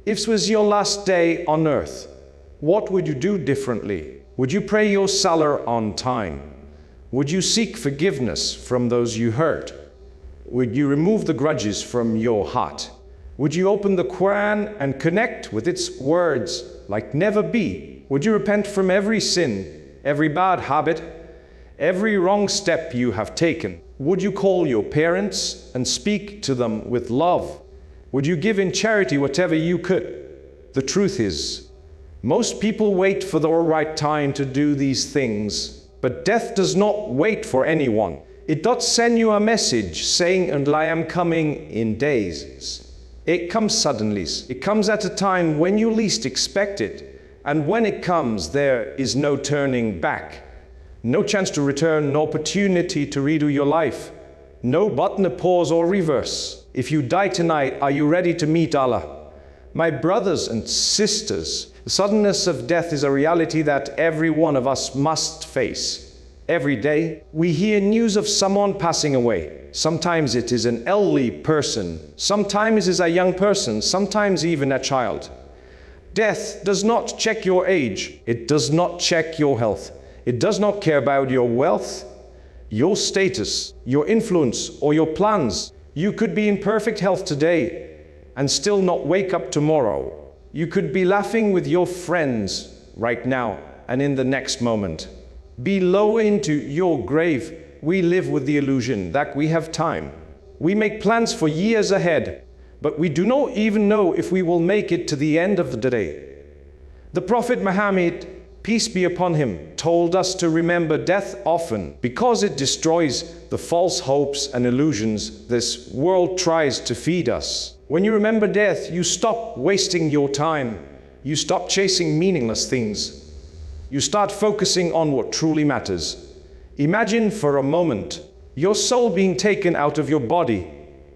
If this was your last day on earth, what would you do differently? Would you pray your Salah on time? Would you seek forgiveness from those you hurt? Would you remove the grudges from your heart? Would you open the Quran and connect with its words like never be? Would you repent from every sin, every bad habit, every wrong step you have taken? Would you call your parents and speak to them with love? Would you give in charity whatever you could? The truth is, most people wait for the right time to do these things, but death does not wait for anyone. It does send you a message saying, "And I am coming in days." It comes suddenly. It comes at a time when you least expect it. And when it comes, there is no turning back. No chance to return, no opportunity to redo your life. No button to pause or reverse. If you die tonight, are you ready to meet Allah? My brothers and sisters, the suddenness of death is a reality that every one of us must face. Every day, we hear news of someone passing away. Sometimes it is an elderly person, sometimes it is a young person, sometimes even a child. Death does not check your age, it does not check your health, it does not care about your wealth, your status, your influence, or your plans. You could be in perfect health today and still not wake up tomorrow. You could be laughing with your friends right now and in the next moment. Be low into your grave. We live with the illusion that we have time. We make plans for years ahead, but we do not even know if we will make it to the end of the day. The Prophet Muhammad, peace be upon him, told us to remember death often because it destroys the false hopes and illusions this world tries to feed us. When you remember death, you stop wasting your time. You stop chasing meaningless things. You start focusing on what truly matters. Imagine for a moment your soul being taken out of your body.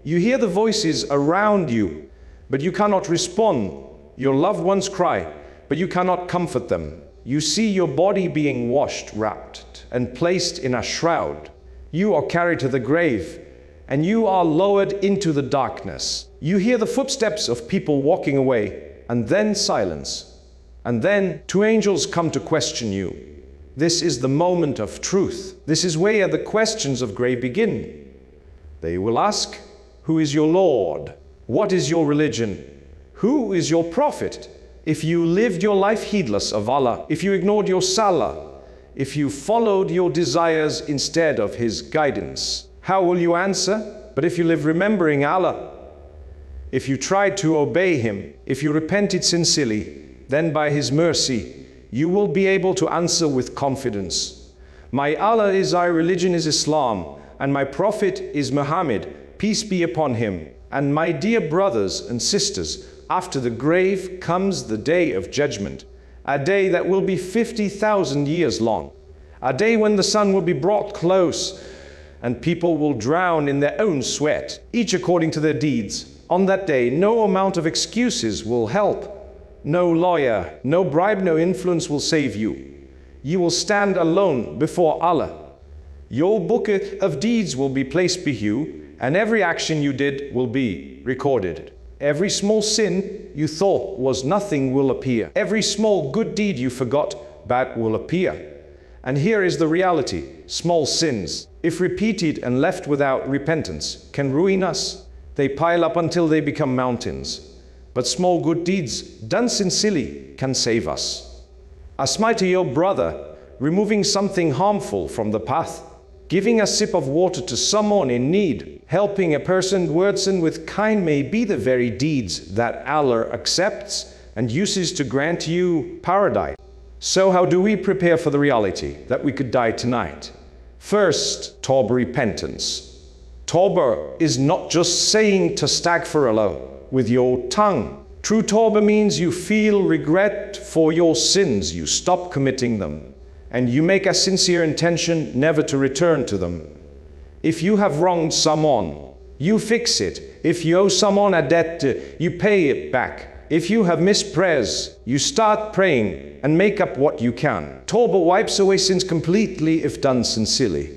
You hear the voices around you, but you cannot respond. Your loved ones cry, but you cannot comfort them. You see your body being washed, wrapped, and placed in a shroud. You are carried to the grave, and you are lowered into the darkness. You hear the footsteps of people walking away, and then silence. And then two angels come to question you. This is the moment of truth. This is where the questions of grave begin. They will ask, who is your Lord? What is your religion? Who is your prophet? If you lived your life heedless of Allah, if you ignored your Salah, if you followed your desires instead of His guidance, how will you answer? But if you live remembering Allah, if you tried to obey Him, if you repented sincerely, then by His mercy, you will be able to answer with confidence. My Allah is, our religion is Islam, and my Prophet is Muhammad, peace be upon him. And my dear brothers and sisters, after the grave comes the day of judgment, a day that will be 50,000 years long, a day when the sun will be brought close, and people will drown in their own sweat, each according to their deeds. On that day, no amount of excuses will help. No lawyer, no bribe, no influence will save you. You will stand alone before Allah. Your book of deeds will be placed before you, and every action you did will be recorded. Every small sin you thought was nothing will appear. Every small good deed you forgot bad will appear. And here is the reality. Small sins, if repeated and left without repentance, can ruin us. They pile up until they become mountains. But small good deeds done sincerely can save us. A smile to your brother, removing something harmful from the path, giving a sip of water to someone in need, helping a person words and with kind may be the very deeds that Allah accepts and uses to grant you paradise. So how do we prepare for the reality that we could die tonight? First, Tawbah, repentance. Tawbah is not just saying tastaghfirullah with your tongue. True Tawbah means you feel regret for your sins, you stop committing them, and you make a sincere intention never to return to them. If you have wronged someone, you fix it. If you owe someone a debt, you pay it back. If you have missed prayers, you start praying and make up what you can. Tawbah wipes away sins completely if done sincerely.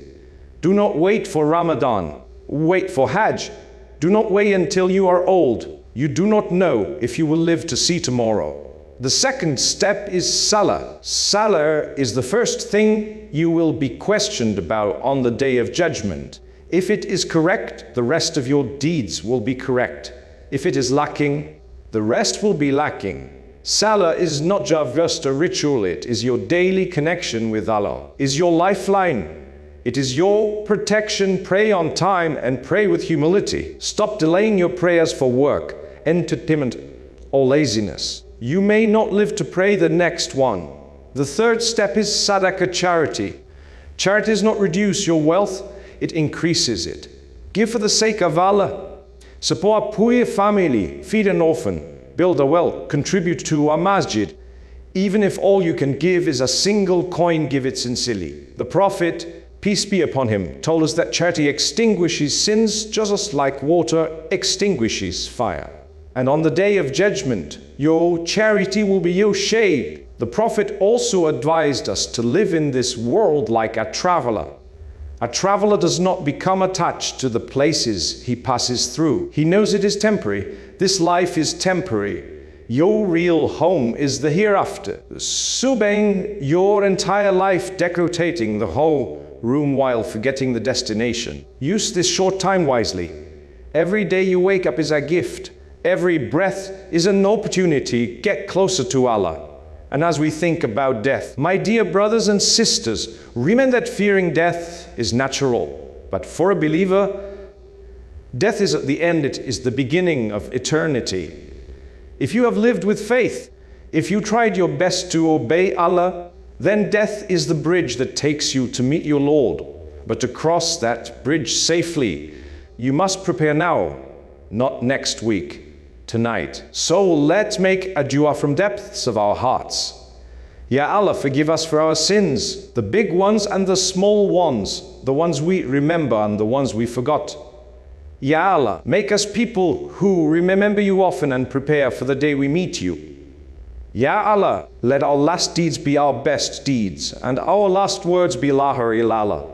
Do not wait for Ramadan. Wait for Hajj. Do not wait until you are old. You do not know if you will live to see tomorrow. The second step is Salah. Salah is the first thing you will be questioned about on the day of judgment. If it is correct, the rest of your deeds will be correct. If it is lacking, the rest will be lacking. Salah is not just a ritual, it is your daily connection with Allah, is your lifeline. It is your protection. Pray on time and pray with humility. Stop delaying your prayers for work, entertainment, or laziness. You may not live to pray the next one. The third step is Sadaqah, charity. Charity does not reduce your wealth, it increases it. Give for the sake of Allah. Support a poor family, feed an orphan, build a well, contribute to a masjid. Even if all you can give is a single coin, give it sincerely. The Prophet, peace be upon him, told us that charity extinguishes sins just like water extinguishes fire. And on the day of judgment, your charity will be your shade. The Prophet also advised us to live in this world like a traveler. A traveler does not become attached to the places he passes through. He knows it is temporary. This life is temporary. Your real home is the hereafter. Spend your entire life decorating the whole room while forgetting the destination. Use this short time wisely. Every day you wake up is a gift. Every breath is an opportunity. Get closer to Allah. And as we think about death, my dear brothers and sisters, remember that fearing death is natural. But for a believer, death is at the end, it is the beginning of eternity. If you have lived with faith, if you tried your best to obey Allah, then death is the bridge that takes you to meet your Lord. But to cross that bridge safely, you must prepare now, not next week. Tonight. So let's make a dua from depths of our hearts. Ya Allah, forgive us for our sins, the big ones and the small ones, the ones we remember and the ones we forgot. Ya Allah, make us people who remember you often and prepare for the day we meet you. Ya Allah, let our last deeds be our best deeds and our last words be La ilaha illallah.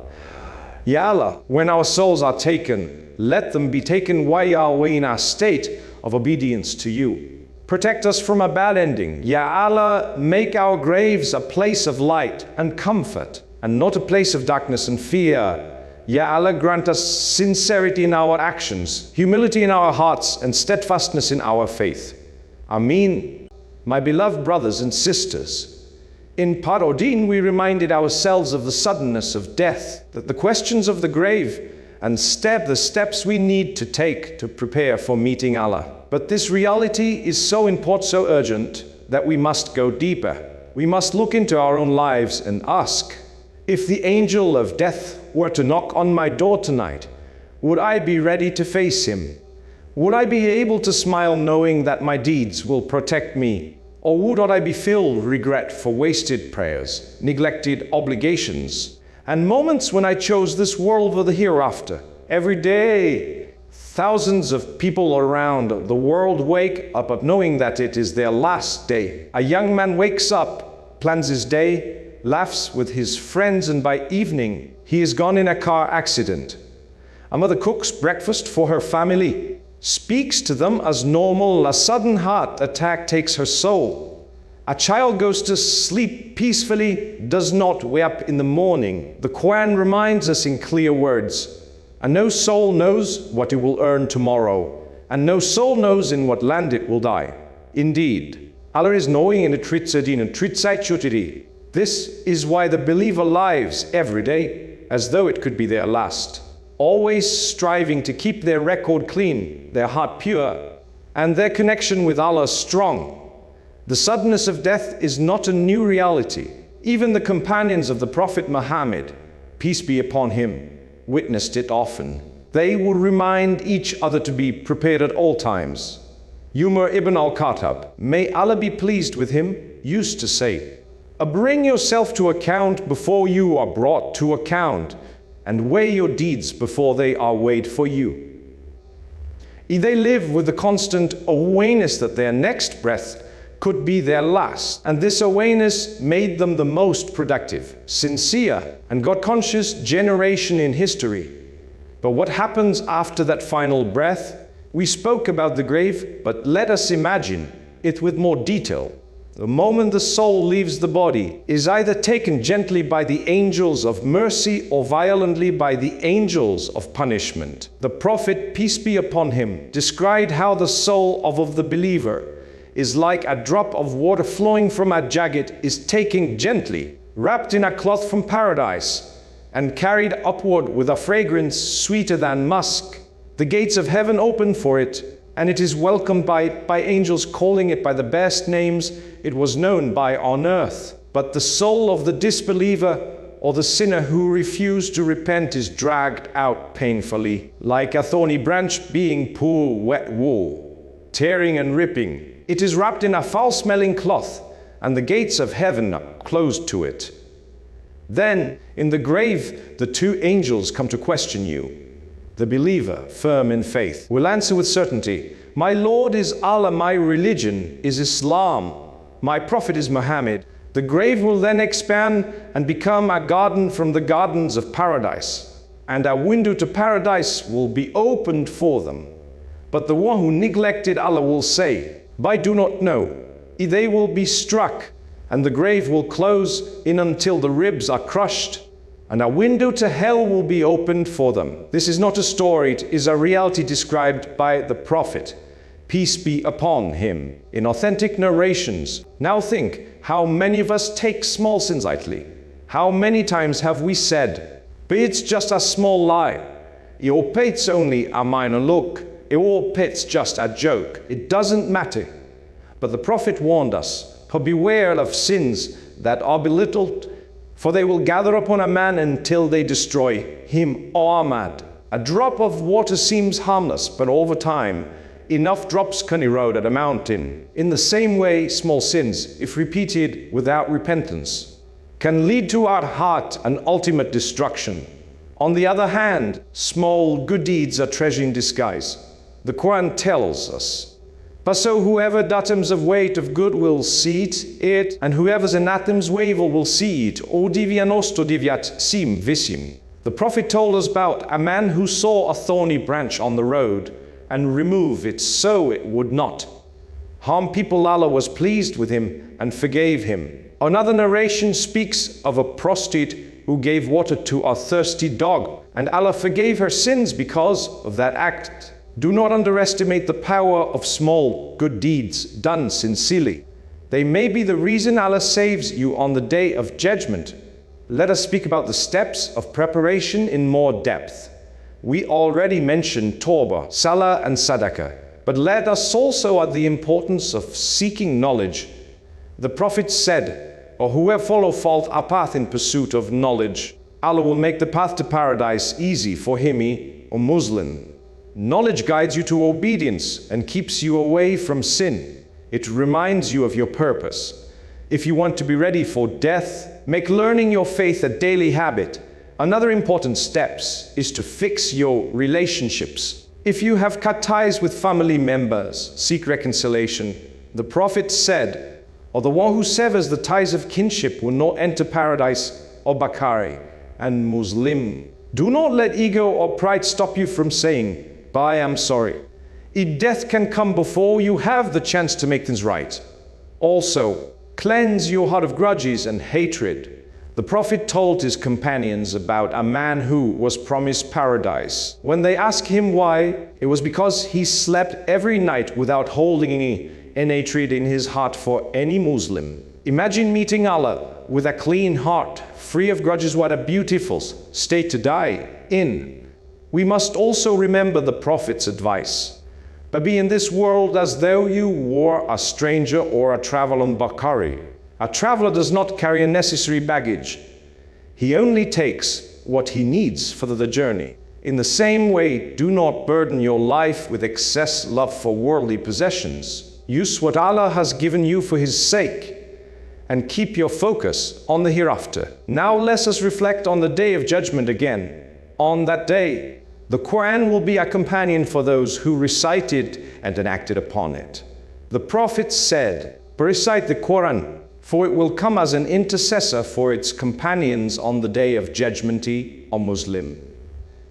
Ya Allah, when our souls are taken, let them be taken while in our state of obedience to you. Protect us from a bad ending. Ya Allah, make our graves a place of light and comfort, and not a place of darkness and fear. Ya Allah, grant us sincerity in our actions, humility in our hearts, and steadfastness in our faith. Ameen. My beloved brothers and sisters, in Parodin we reminded ourselves of the suddenness of death, that the questions of the grave, and the steps we need to take to prepare for meeting Allah. But this reality is so important, so urgent, that we must go deeper. We must look into our own lives and ask, if the angel of death were to knock on my door tonight, would I be ready to face him? Would I be able to smile knowing that my deeds will protect me? Or would I be filled with regret for wasted prayers, neglected obligations, and moments when I chose this world for the hereafter? Every day, thousands of people around the world wake up knowing that it is their last day. A young man wakes up, plans his day, laughs with his friends, and by evening, he is gone in a car accident. A mother cooks breakfast for her family, speaks to them as normal. A sudden heart attack takes her soul. A child goes to sleep peacefully, does not wake up in the morning. The Quran reminds us in clear words, and no soul knows what it will earn tomorrow, and no soul knows in what land it will die. Indeed, Allah is knowing in a tritsadin and tritsaichutiri. This is why the believer lives every day as though it could be their last, always striving to keep their record clean, their heart pure, and their connection with Allah strong. The suddenness of death is not a new reality. Even the companions of the Prophet Muhammad, peace be upon him, witnessed it often. They would remind each other to be prepared at all times. Umar ibn al-Khattab, may Allah be pleased with him, used to say, bring yourself to account before you are brought to account, and weigh your deeds before they are weighed for you. They live with the constant awareness that their next breath could be their last, and this awareness made them the most productive, sincere, and God-conscious generation in history. But what happens after that final breath We spoke about the grave, but let us imagine it with more detail. The moment the soul leaves the body is either taken gently by the angels of mercy or violently by the angels of punishment. The Prophet, peace be upon him, described how the soul of the believer is like a drop of water flowing from a jagged, is taken gently, wrapped in a cloth from paradise, and carried upward with a fragrance sweeter than musk. The gates of heaven open for it, and it is welcomed by angels, calling it by the best names it was known by on earth. But the soul of the disbeliever or the sinner who refused to repent is dragged out painfully, like a thorny branch being poor wet wool, tearing and ripping. It is wrapped in a foul-smelling cloth, and the gates of heaven are closed to it. Then, in the grave, the two angels come to question you. The believer, firm in faith, will answer with certainty, "My Lord is Allah, my religion is Islam, my Prophet is Muhammad." The grave will then expand and become a garden from the gardens of paradise, and a window to paradise will be opened for them. But the one who neglected Allah will say, "I do not know." They will be struck, and the grave will close in until the ribs are crushed, and a window to hell will be opened for them. This is not a story, it is a reality described by the Prophet, peace be upon him, in authentic narrations. Now think, how many of us take small sins lightly? How many times have we said, "But it's just a small lie," or "It's only a minor look," or "It's just a joke, it doesn't matter." But the Prophet warned us, beware of sins that are belittled, for they will gather upon a man until they destroy him or mad. A drop of water seems harmless, but over time, enough drops can erode at a mountain. In the same way, small sins, if repeated without repentance, can lead to our heart an ultimate destruction. On the other hand, small good deeds are treasure in disguise. The Quran tells us, "But so whoever atoms of weight of good will see it, and whoever's anathems of evil will see it, o divianost diviat sim visim." The Prophet told us about a man who saw a thorny branch on the road and removed it so it would not harm people. Allah was pleased with him and forgave him. Another narration speaks of a prostitute who gave water to a thirsty dog, and Allah forgave her sins because of that act. Do not underestimate the power of small good deeds done sincerely. They may be the reason Allah saves you on the day of judgment. Let us speak about the steps of preparation in more depth. We already mentioned Tawbah, Salah and Sadaqah, but let us also add the importance of seeking knowledge. The Prophet said, "Or whoever follows a path in pursuit of knowledge, Allah will make the path to paradise easy for him or Muslim." Knowledge guides you to obedience and keeps you away from sin. It reminds you of your purpose. If you want to be ready for death, make learning your faith a daily habit. Another important step is to fix your relationships. If you have cut ties with family members, seek reconciliation. The Prophet said, "Or the one who severs the ties of kinship will not enter paradise," or Bukhari and Muslim. Do not let ego or pride stop you from saying, "I am sorry." If death can come before you have the chance to make things right. Also, cleanse your heart of grudges and hatred. The Prophet told his companions about a man who was promised paradise. When they asked him why, it was because he slept every night without holding any hatred in his heart for any Muslim. Imagine meeting Allah with a clean heart, free of grudges. What a beautiful state to die in. We must also remember the Prophet's advice. But be in this world as though you were a stranger or a traveler on Bukhari. A traveler does not carry unnecessary baggage. He only takes what he needs for the journey. In the same way, do not burden your life with excess love for worldly possessions. Use what Allah has given you for His sake, and keep your focus on the hereafter. Now let us reflect on the day of judgment again. On that day, the Quran will be a companion for those who recited and enacted upon it. The Prophet said, "Recite the Quran, for it will come as an intercessor for its companions on the day of judgment, O Muslim."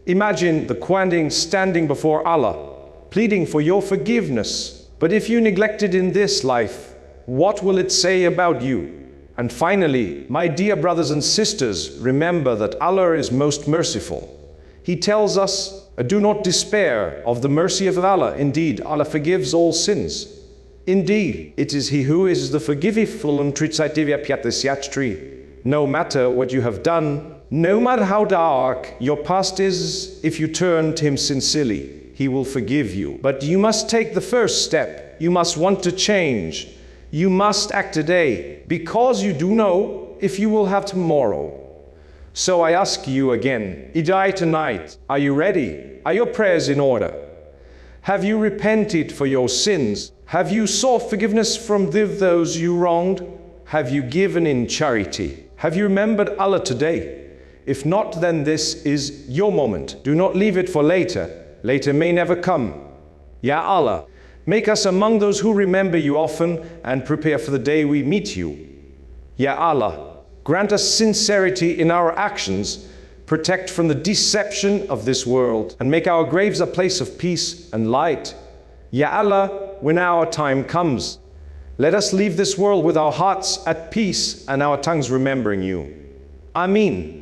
Imagine the Quran standing before Allah, pleading for your forgiveness. But if you neglect it in this life, what will it say about you? And finally, my dear brothers and sisters, remember that Allah is most merciful. He tells us, do not despair of the mercy of Allah. Indeed, Allah forgives all sins. Indeed, it is He who is the forgiving and tree. No matter what you have done, no matter how dark your past is, if you turn to Him sincerely, He will forgive you. But you must take the first step. You must want to change. You must act today, because you do know if you will have tomorrow. So I ask you again, Idai tonight, are you ready? Are your prayers in order? Have you repented for your sins? Have you sought forgiveness from those you wronged? Have you given in charity? Have you remembered Allah today? If not, then this is your moment. Do not leave it for later. Later may never come. Ya Allah, make us among those who remember you often and prepare for the day we meet you. Ya Allah, grant us sincerity in our actions, protect from the deception of this world, and make our graves a place of peace and light. Ya Allah, when our time comes, let us leave this world with our hearts at peace and our tongues remembering you. Ameen.